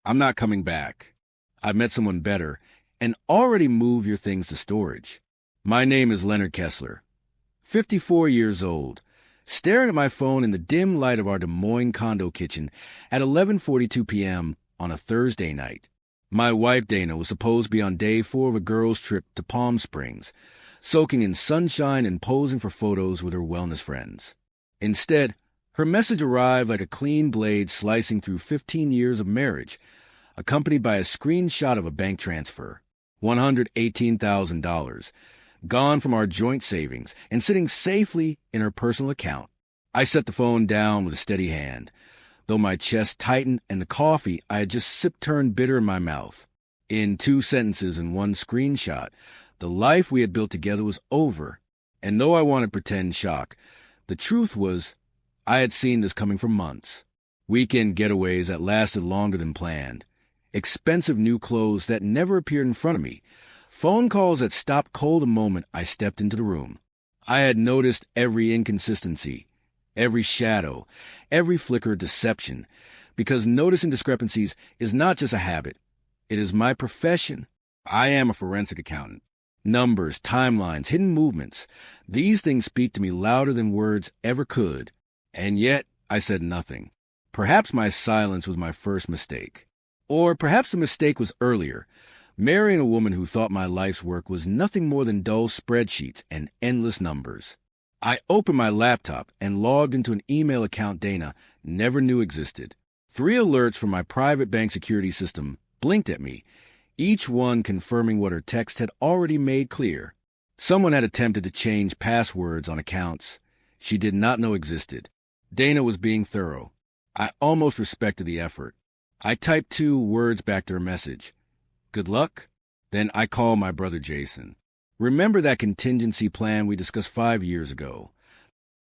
I'm not coming back. I've met someone better and already moved your things to storage. My name is Leonard Kessler, 54 years old, staring at my phone in the dim light of our Des Moines condo kitchen at 11:42 p.m. on a Thursday night. My wife, Dana, was supposed to be on day 4 of a girls' trip to Palm Springs, soaking in sunshine and posing for photos with her wellness friends. Instead, her message arrived like a clean blade slicing through 15 years of marriage, accompanied by a screenshot of a bank transfer, $118,000, gone from our joint savings and sitting safely in her personal account. I set the phone down with a steady hand, though my chest tightened and the coffee I had just sipped turned bitter in my mouth. In 2 sentences and 1 screenshot, the life we had built together was over, and though I wanted to pretend shock, the truth was I had seen this coming for months. Weekend getaways that lasted longer than planned, expensive new clothes that never appeared in front of me, phone calls that stopped cold the moment I stepped into the room. I had noticed every inconsistency, every shadow, every flicker of deception, because noticing discrepancies is not just a habit. It is my profession. I am a forensic accountant. Numbers, timelines, hidden movements, these things speak to me louder than words ever could. And yet, I said nothing. Perhaps my silence was my first mistake. Or perhaps the mistake was earlier, marrying a woman who thought my life's work was nothing more than dull spreadsheets and endless numbers. I opened my laptop and logged into an email account Dana never knew existed. 3 alerts from my private bank security system blinked at me, each one confirming what her text had already made clear. Someone had attempted to change passwords on accounts she did not know existed. Dana was being thorough. I almost respected the effort. I typed 2 words back to her message. Good luck? Then I called my brother Jason. Remember that contingency plan we discussed 5 years ago?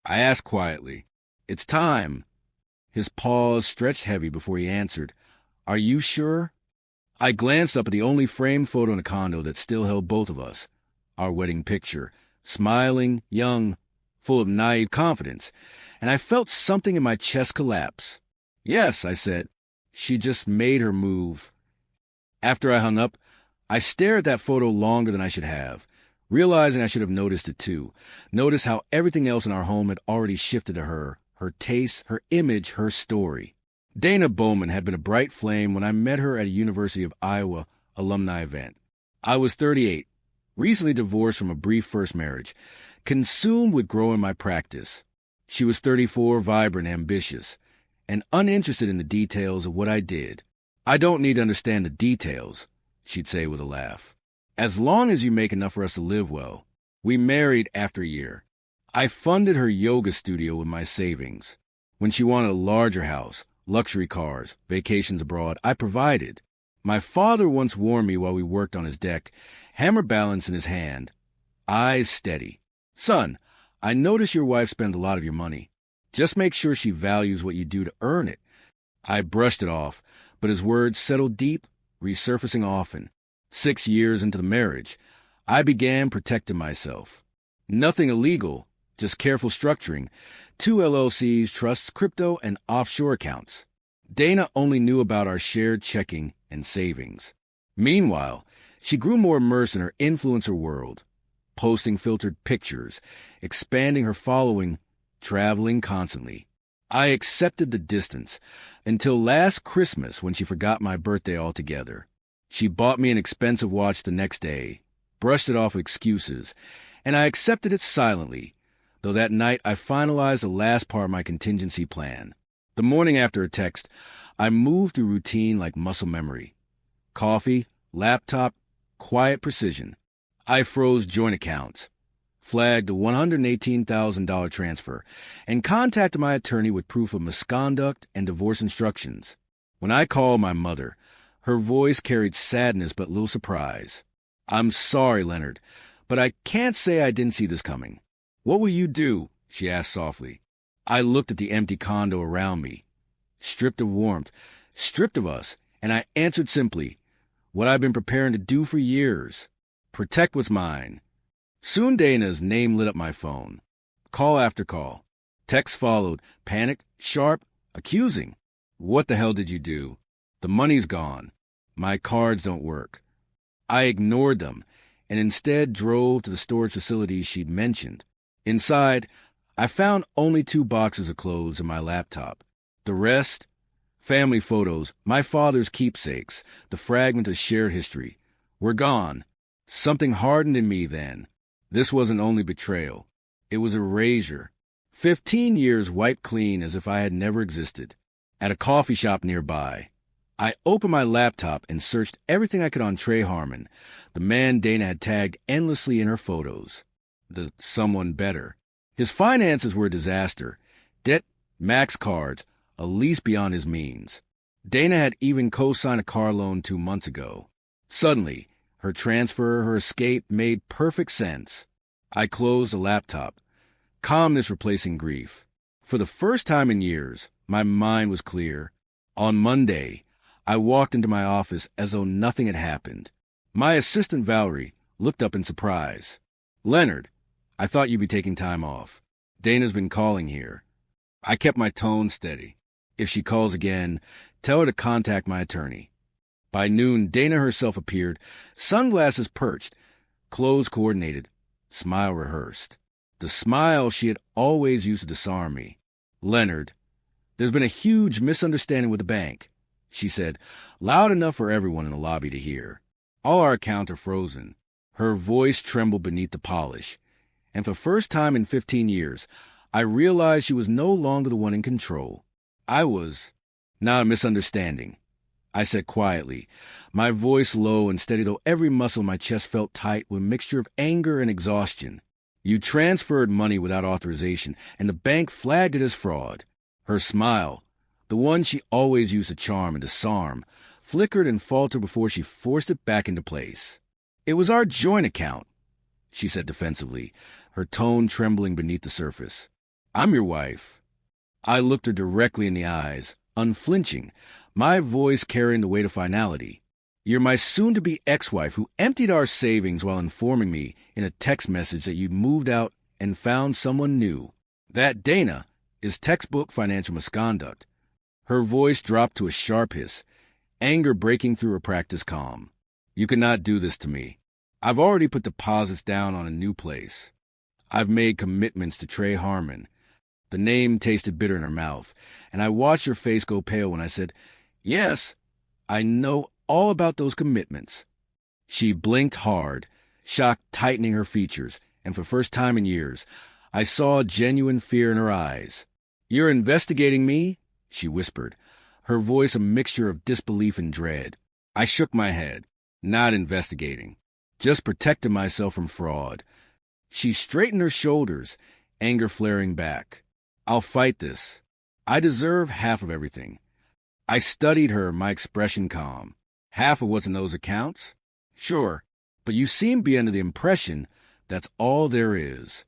I asked quietly. It's time. His pause stretched heavy before he answered. Are you sure? I glanced up at the only framed photo in the condo that still held both of us, our wedding picture, smiling, young, full of naive confidence, and I felt something in my chest collapse. Yes, I said. She just made her move. After I hung up, I stared at that photo longer than I should have, realizing I should have noticed it too, noticed how everything else in our home had already shifted to her taste, her image, her story. Dana Bowman had been a bright flame when I met her at a University of Iowa alumni event. I was 38, recently divorced from a brief first marriage, consumed with growing my practice. She was 34, vibrant, ambitious, and uninterested in the details of what I did. I don't need to understand the details, she'd say with a laugh. As long as you make enough for us to live well. We married after a year. I funded her yoga studio with my savings. When she wanted a larger house, luxury cars, vacations abroad, I provided. My father once warned me while we worked on his deck, hammer balance in his hand, eyes steady. Son, I notice your wife spends a lot of your money. Just make sure she values what you do to earn it. I brushed it off, but his words settled deep, resurfacing often. 6 years into the marriage, I began protecting myself. Nothing illegal, just careful structuring, 2 LLCs, trusts, crypto, and offshore accounts. Dana only knew about our shared checking and savings. Meanwhile, she grew more immersed in her influencer world, posting filtered pictures, expanding her following, traveling constantly. I accepted the distance until last Christmas when she forgot my birthday altogether. She bought me an expensive watch the next day, brushed it off with excuses, and I accepted it silently, though that night I finalized the last part of my contingency plan. The morning after a text, I moved through routine like muscle memory. Coffee, laptop, quiet precision. I froze joint accounts, flagged a $118,000 transfer, and contacted my attorney with proof of misconduct and divorce instructions. When I called my mother, her voice carried sadness but little surprise. I'm sorry, Leonard, but I can't say I didn't see this coming. What will you do? She asked softly. I looked at the empty condo around me, stripped of warmth, stripped of us, and I answered simply, what I've been preparing to do for years. Protect what's mine. Soon Dana's name lit up my phone. Call after call. Text followed, panicked, sharp, accusing. What the hell did you do? The money's gone. My cards don't work. I ignored them and instead drove to the storage facility she'd mentioned. Inside, I found only 2 boxes of clothes and my laptop. The rest, family photos, my father's keepsakes, the fragment of shared history, were gone. Something hardened in me then. This wasn't only betrayal. It was erasure. 15 years wiped clean as if I had never existed. At a coffee shop nearby, I opened my laptop and searched everything I could on Trey Harmon, the man Dana had tagged endlessly in her photos. The someone better. His finances were a disaster. Debt, max cards, a lease beyond his means. Dana had even co-signed a car loan 2 months ago. Suddenly, her transfer, her escape made perfect sense. I closed the laptop, calmness replacing grief. For the first time in years, my mind was clear. On Monday, I walked into my office as though nothing had happened. My assistant Valerie looked up in surprise. "Leonard, I thought you'd be taking time off. Dana's been calling here." I kept my tone steady. "If she calls again, tell her to contact my attorney." By noon, Dana herself appeared, sunglasses perched, clothes coordinated, smile rehearsed. The smile she had always used to disarm me. "Leonard, there's been a huge misunderstanding with the bank," she said, loud enough for everyone in the lobby to hear. "All our accounts are frozen." Her voice trembled beneath the polish, and for the first time in 15 years, I realized she was no longer the one in control. I was. "Not a misunderstanding," I said quietly, my voice low and steady though every muscle in my chest felt tight with a mixture of anger and exhaustion. "You transferred money without authorization, and the bank flagged it as fraud." Her smile, the one she always used to charm and disarm, flickered and faltered before she forced it back into place. "It was our joint account," she said defensively, her tone trembling beneath the surface. "I'm your wife." I looked her directly in the eyes, unflinching, my voice carrying the weight of finality. "You're my soon-to-be ex-wife who emptied our savings while informing me in a text message that you'd moved out and found someone new. That Dana is textbook financial misconduct." Her voice dropped to a sharp hiss, anger breaking through her practiced calm. "You cannot do this to me. I've already put deposits down on a new place. I've made commitments to Trey Harmon." The name tasted bitter in her mouth, and I watched her face go pale when I said, "Yes, I know all about those commitments." She blinked hard, shock tightening her features, and for the first time in years, I saw genuine fear in her eyes. "You're investigating me?" she whispered, her voice a mixture of disbelief and dread. I shook my head. "Not investigating. Just protecting myself from fraud." She straightened her shoulders, anger flaring back. "I'll fight this. I deserve half of everything." I studied her, my expression calm. "Half of what's in those accounts? Sure, but you seem to be under the impression that's all there is."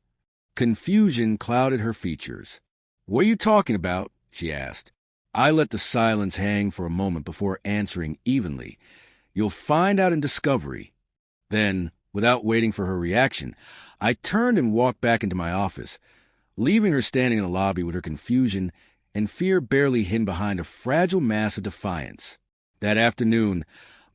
Confusion clouded her features. "What are you talking about?" she asked. I let the silence hang for a moment before answering evenly. "You'll find out in discovery." Then, without waiting for her reaction, I turned and walked back into my office, leaving her standing in the lobby with her confusion and fear barely hidden behind a fragile mask of defiance. That afternoon,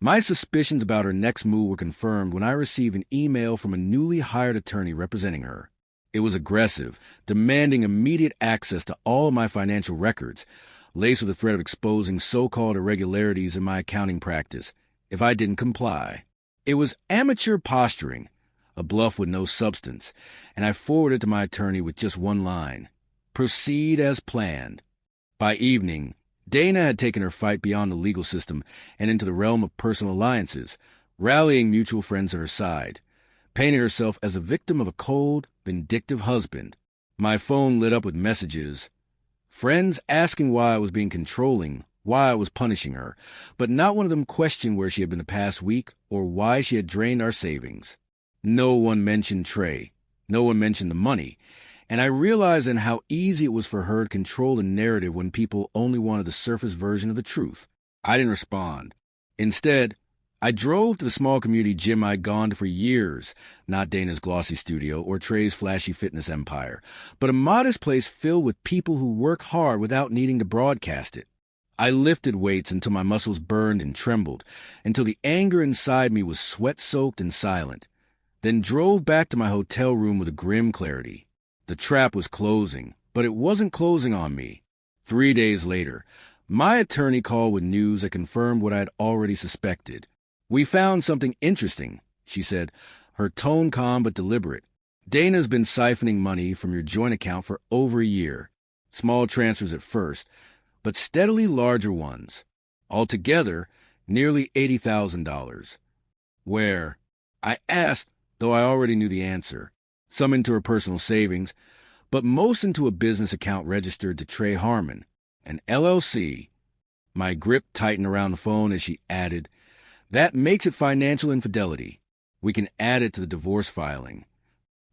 my suspicions about her next move were confirmed when I received an email from a newly hired attorney representing her. It was aggressive, demanding immediate access to all of my financial records, laced with the threat of exposing so-called irregularities in my accounting practice if I didn't comply. It was amateur posturing, a bluff with no substance, and I forwarded to my attorney with just one line: "Proceed as planned." By evening, Dana had taken her fight beyond the legal system and into the realm of personal alliances, rallying mutual friends at her side, painting herself as a victim of a cold, vindictive husband. My phone lit up with messages, friends asking why I was being controlling, why I was punishing her, but not one of them questioned where she had been the past week or why she had drained our savings. No one mentioned Trey. No one mentioned the money. And I realized then how easy it was for her to control the narrative when people only wanted the surface version of the truth. I didn't respond. Instead, I drove to the small community gym I'd gone to for years, not Dana's glossy studio or Trey's flashy fitness empire, but a modest place filled with people who work hard without needing to broadcast it. I lifted weights until my muscles burned and trembled, until the anger inside me was sweat-soaked and silent, then drove back to my hotel room with a grim clarity. The trap was closing, but it wasn't closing on me. 3 days later, my attorney called with news that confirmed what I had already suspected. "We found something interesting," she said, her tone calm but deliberate. "Dana's been siphoning money from your joint account for over a year. Small transfers at first, but steadily larger ones. Altogether, nearly $80,000. Where?" I asked, though I already knew the answer. Some into her personal savings, but most into a business account registered to Trey Harmon, an LLC. My grip tightened around the phone as she added, "That makes it financial infidelity. We can add it to the divorce filing."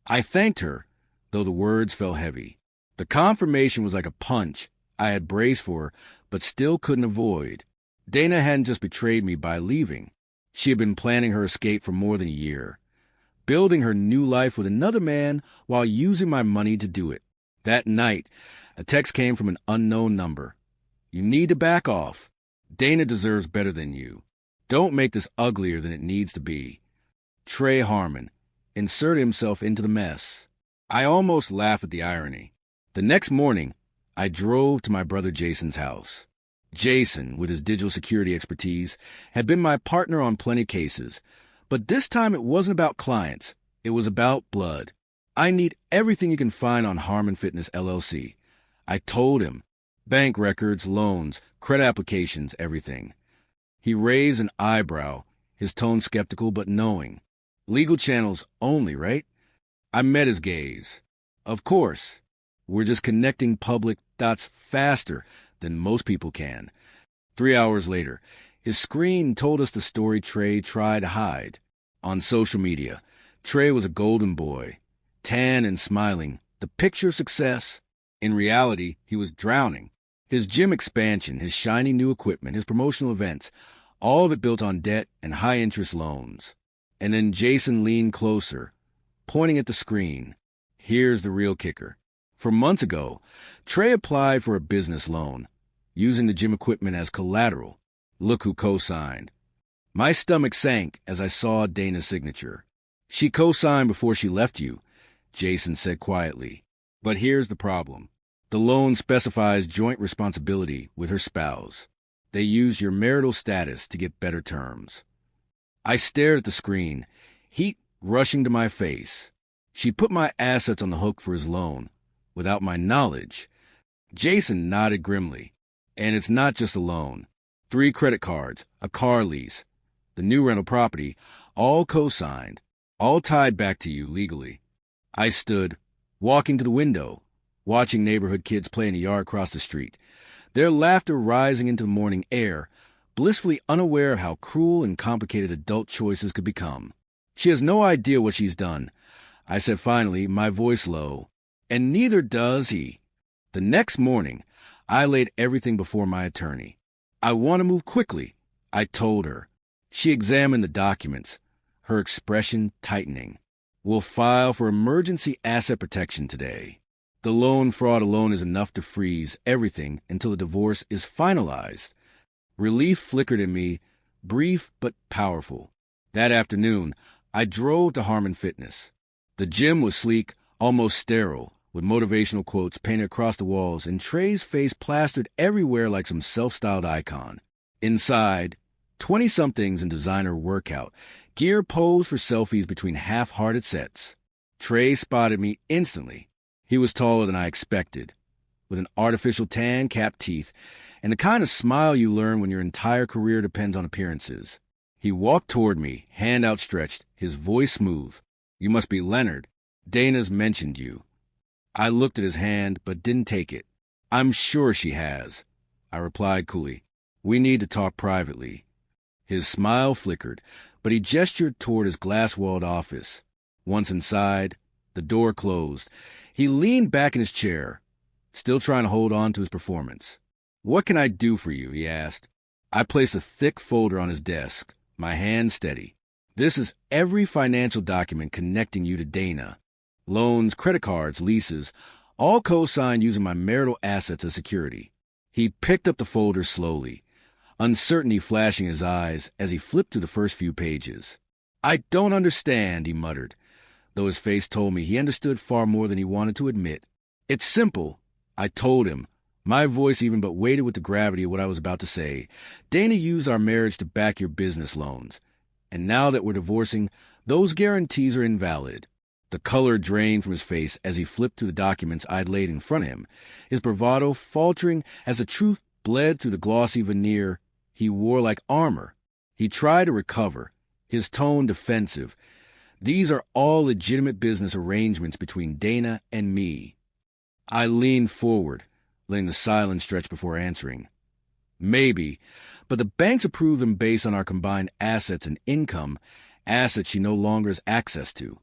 I thanked her, though the words fell heavy. The confirmation was like a punch I had braced for, but still couldn't avoid. Dana hadn't just betrayed me by leaving. She had been planning her escape for more than a year, building her new life with another man while using my money to do it. That night, a text came from an unknown number. "You need to back off. Dana deserves better than you. Don't make this uglier than it needs to be. Trey Harmon. Insert himself into the mess." I almost laughed at the irony. The next morning, I drove to my brother Jason's house. Jason, with his digital security expertise, had been my partner on plenty cases, but this time it wasn't about clients. It was about blood. "I need everything you can find on Harmon Fitness LLC." I told him. Bank records, loans, credit applications, everything. He raised an eyebrow, his tone skeptical but knowing. "Legal channels only, right?" I met his gaze. "Of course. We're just connecting public dots faster than most people can." 3 hours later, his screen told us the story Trey tried to hide. On social media, Trey was a golden boy, tan and smiling, the picture of success. In reality, he was drowning. His gym expansion, his shiny new equipment, his promotional events, all of it built on debt and high-interest loans. And then Jason leaned closer, pointing at the screen. Here's the real kicker. For months ago, Trey applied for a business loan, using the gym equipment as collateral. Look who co-signed. My stomach sank as I saw Dana's signature. "She co-signed before she left you," Jason said quietly. "But here's the problem. The loan specifies joint responsibility with her spouse. They use your marital status to get better terms." I stared at the screen, heat rushing to my face. She put my assets on the hook for his loan, without my knowledge. Jason nodded grimly. "And it's not just a loan. 3 credit cards, a car lease, the new rental property, all co-signed, all tied back to you legally." I stood, walking to the window, watching neighborhood kids play in the yard across the street, their laughter rising into the morning air, blissfully unaware of how cruel and complicated adult choices could become. "She has no idea what she's done," I said finally, my voice low. "And neither does he." The next morning, I laid everything before my attorney. "I want to move quickly," I told her. She examined the documents, her expression tightening. "We'll file for emergency asset protection today. The loan fraud alone is enough to freeze everything until the divorce is finalized." Relief flickered in me, brief but powerful. That afternoon, I drove to Harmon Fitness. The gym was sleek, almost sterile, with motivational quotes painted across the walls and Trey's face plastered everywhere like some self-styled icon. Inside, 20-somethings in designer workout, gear posed for selfies between half-hearted sets. Trey spotted me instantly. He was taller than I expected, with an artificial tan, capped teeth, and the kind of smile you learn when your entire career depends on appearances. He walked toward me, hand outstretched, his voice smooth. "You must be Leonard. Dana's mentioned you." I looked at his hand, but didn't take it. "I'm sure she has," I replied coolly. "We need to talk privately." His smile flickered, but he gestured toward his glass-walled office. Once inside, the door closed. He leaned back in his chair, still trying to hold on to his performance. "What can I do for you?" he asked. I placed a thick folder on his desk, my hand steady. "This is every financial document connecting you to Dana. Loans, credit cards, leases, all co-signed using my marital assets as security. He picked up the folder slowly, uncertainty flashing in his eyes as he flipped through the first few pages. "I don't understand," he muttered, though his face told me he understood far more than he wanted to admit. "It's simple," I told him, my voice even but weighted with the gravity of what I was about to say. "Dana used our marriage to back your business loans, and now that we're divorcing, those guarantees are invalid." The color drained from his face as he flipped through the documents I'd laid in front of him, his bravado faltering as the truth bled through the glossy veneer he wore like armor. He tried to recover, his tone defensive. "These are all legitimate business arrangements between Dana and me." I leaned forward, letting the silence stretch before answering. "Maybe, but the banks approve them based on our combined assets and income, assets she no longer has access to."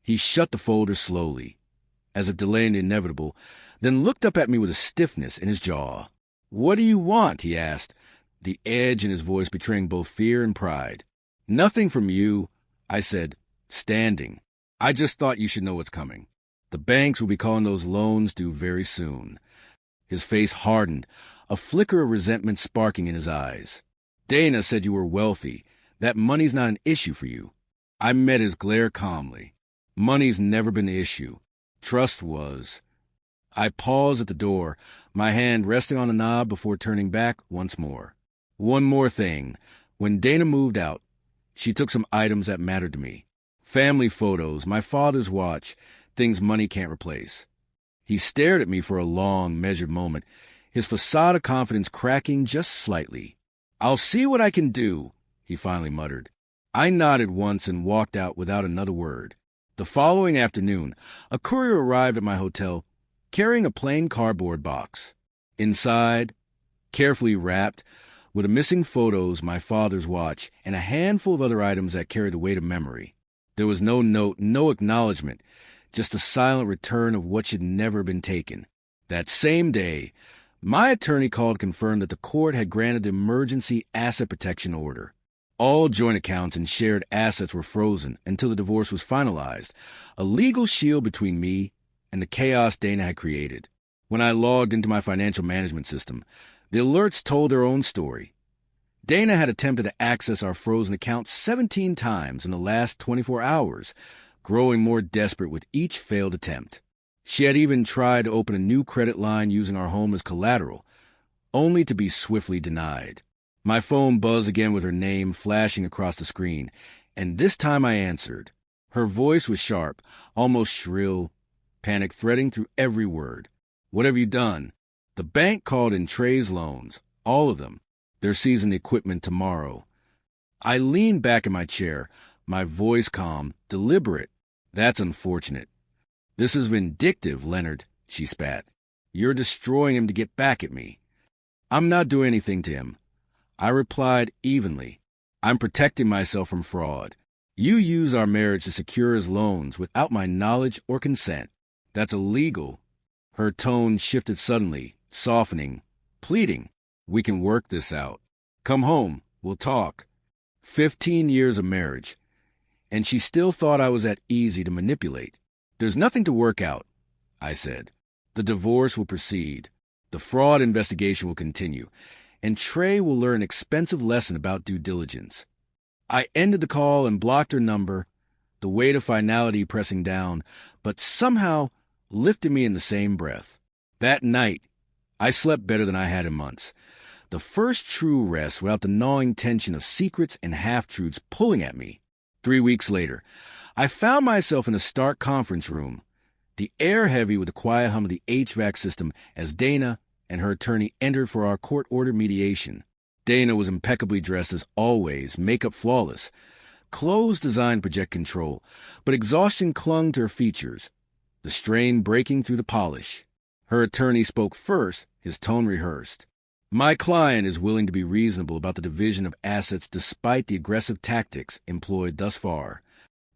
He shut the folder slowly, as if delaying the inevitable, then looked up at me with a stiffness in his jaw. "What do you want?" he asked, the edge in his voice betraying both fear and pride. "Nothing from you," I said, standing. "I just thought you should know what's coming. The banks will be calling those loans due very soon." His face hardened, a flicker of resentment sparking in his eyes. "Dana said you were wealthy. That money's not an issue for you." I met his glare calmly. "Money's never been the issue. Trust was." I paused at the door, my hand resting on the knob before turning back once more. "One more thing. When Dana moved out, she took some items that mattered to me. Family photos, my father's watch, things money can't replace." He stared at me for a long, measured moment, his facade of confidence cracking just slightly. "I'll see what I can do," he finally muttered. I nodded once and walked out without another word. The following afternoon, a courier arrived at my hotel carrying a plain cardboard box. Inside, carefully wrapped, were the missing photos, my father's watch, and a handful of other items that carried the weight of memory. There was no note, no acknowledgement, just a silent return of what should never have been taken. That same day, my attorney called to confirm that the court had granted the emergency asset protection order. All joint accounts and shared assets were frozen until the divorce was finalized, a legal shield between me and the chaos Dana had created. When I logged into my financial management system, the alerts told their own story. Dana had attempted to access our frozen accounts 17 times in the last 24 hours, growing more desperate with each failed attempt. She had even tried to open a new credit line using our home as collateral, only to be swiftly denied. My phone buzzed again with her name flashing across the screen, and this time I answered. Her voice was sharp, almost shrill, panic threading through every word. "What have you done?" "The bank called in Trey's loans, all of them. They're seizing the equipment tomorrow." I leaned back in my chair, my voice calm, deliberate. "That's unfortunate." "This is vindictive, Leonard," she spat. "You're destroying him to get back at me." "I'm not doing anything to him," I replied evenly. "I'm protecting myself from fraud. You use our marriage to secure his loans without my knowledge or consent. That's illegal." Her tone shifted suddenly, softening, pleading. "We can work this out. Come home, we'll talk." 15 years of marriage, and she still thought I was that easy to manipulate. "There's nothing to work out," I said. "The divorce will proceed. The fraud investigation will continue, and Trey will learn an expensive lesson about due diligence." I ended the call and blocked her number, the weight of finality pressing down, but somehow lifted me in the same breath. That night, I slept better than I had in months. The first true rest without the gnawing tension of secrets and half-truths pulling at me. 3 weeks later, I found myself in a stark conference room, the air heavy with the quiet hum of the HVAC system as Dana and her attorney entered for our court-ordered mediation. Dana was impeccably dressed as always, makeup flawless. Clothes designed to project control, but exhaustion clung to her features, the strain breaking through the polish. Her attorney spoke first, his tone rehearsed. "My client is willing to be reasonable about the division of assets despite the aggressive tactics employed thus far."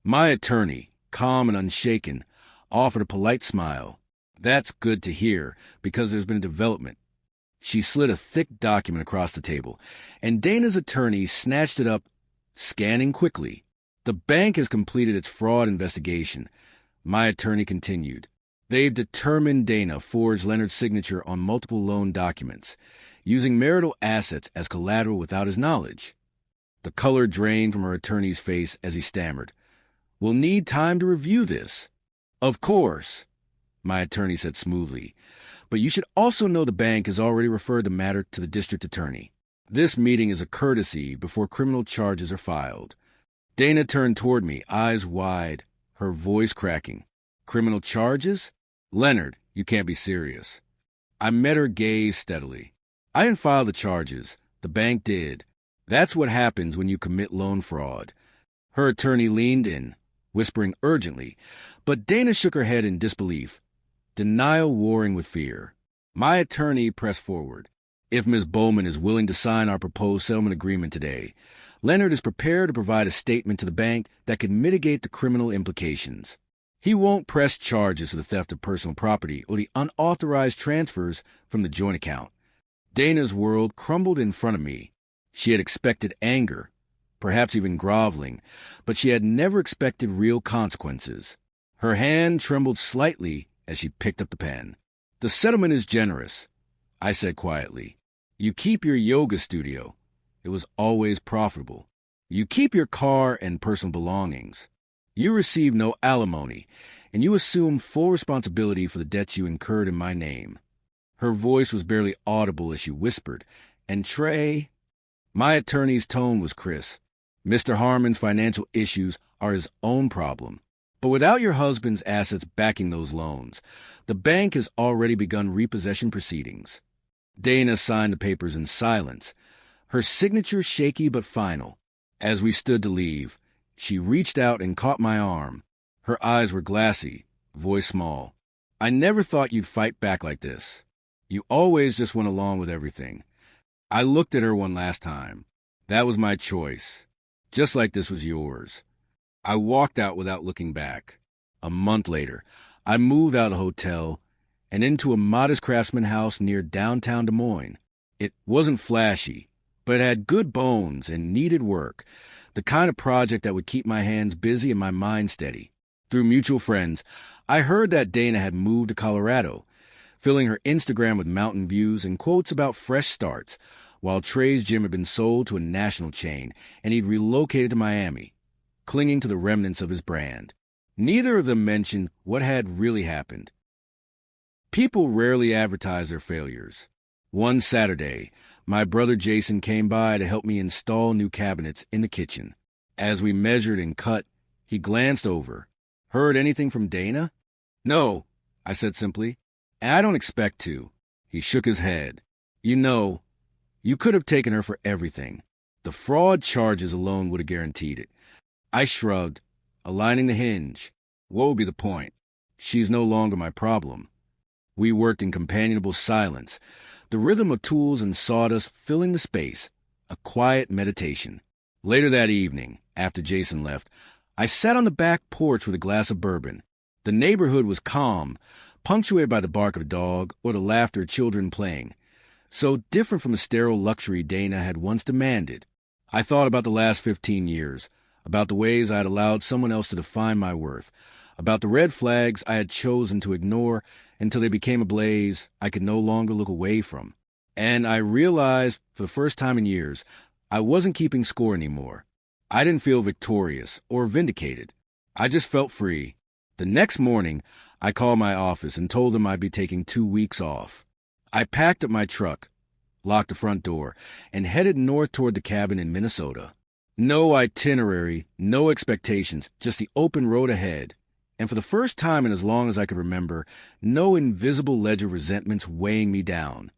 My attorney, calm and unshaken, offered a polite smile. "That's good to hear, because there's been a development." She slid a thick document across the table, and Dana's attorney snatched it up, scanning quickly. "The bank has completed its fraud investigation," my attorney continued. They've determined Dana forged Leonard's signature on multiple loan documents, using marital assets as collateral without his knowledge. The color drained from her attorney's face as he stammered. "We'll need time to review this." "Of course," my attorney said smoothly. "But you should also know the bank has already referred the matter to the district attorney. This meeting is a courtesy before criminal charges are filed." Dana turned toward me, eyes wide, her voice cracking. "Criminal charges? Leonard, you can't be serious." I met her gaze steadily. "I didn't file the charges. The bank did. That's what happens when you commit loan fraud." Her attorney leaned in, whispering urgently, but Dana shook her head in disbelief, denial warring with fear. My attorney pressed forward. "If Ms. Bowman is willing to sign our proposed settlement agreement today, Leonard is prepared to provide a statement to the bank that could mitigate the criminal implications. He won't press charges for the theft of personal property or the unauthorized transfers from the joint account." Dana's world crumbled in front of me. She had expected anger, perhaps even groveling, but she had never expected real consequences. Her hand trembled slightly as she picked up the pen. "The settlement is generous," I said quietly. "You keep your yoga studio. It was always profitable. You keep your car and personal belongings. You receive no alimony, and you assume full responsibility for the debts you incurred in my name." Her voice was barely audible as she whispered, "And Trey—" My attorney's tone was crisp. "Mr. Harmon's financial issues are his own problem. But without your husband's assets backing those loans, the bank has already begun repossession proceedings." Dana signed the papers in silence, her signature shaky but final. As we stood to leave, she reached out and caught my arm. Her eyes were glassy, voice small. "I never thought you'd fight back like this. You always just went along with everything." I looked at her one last time. "That was my choice, just like this was yours." I walked out without looking back. A month later, I moved out of the hotel and into a modest craftsman house near downtown Des Moines. It wasn't flashy, but it had good bones and needed work, the kind of project that would keep my hands busy and my mind steady. Through mutual friends, I heard that Dana had moved to Colorado, filling her Instagram with mountain views and quotes about fresh starts, while Trey's gym had been sold to a national chain and he'd relocated to Miami, clinging to the remnants of his brand. Neither of them mentioned what had really happened. People rarely advertise their failures. One Saturday, my brother Jason came by to help me install new cabinets in the kitchen. As we measured and cut, he glanced over. "Heard anything from Dana?" "No," I said simply. "And I don't expect to." He shook his head. You could have taken her for everything. The fraud charges alone would have guaranteed it." I shrugged, aligning the hinge. What would be the point? She's no longer my problem. We worked in companionable silence, the rhythm of tools and sawdust filling the space, a quiet meditation. Later that evening, after Jason left, I sat on the back porch with a glass of bourbon. The neighborhood was calm, punctuated by the bark of a dog or the laughter of children playing. So different from the sterile luxury Dana had once demanded. I thought about the last 15 years, about the ways I had allowed someone else to define my worth, about the red flags I had chosen to ignore until they became a blaze I could no longer look away from. And I realized, for the first time in years, I wasn't keeping score anymore. I didn't feel victorious or vindicated. I just felt free. The next morning, I called my office and told them I'd be taking 2 weeks off. I packed up my truck, locked the front door, and headed north toward the cabin in Minnesota. No itinerary, no expectations, just the open road ahead. And for the first time in as long as I could remember, no invisible ledge of resentments weighing me down.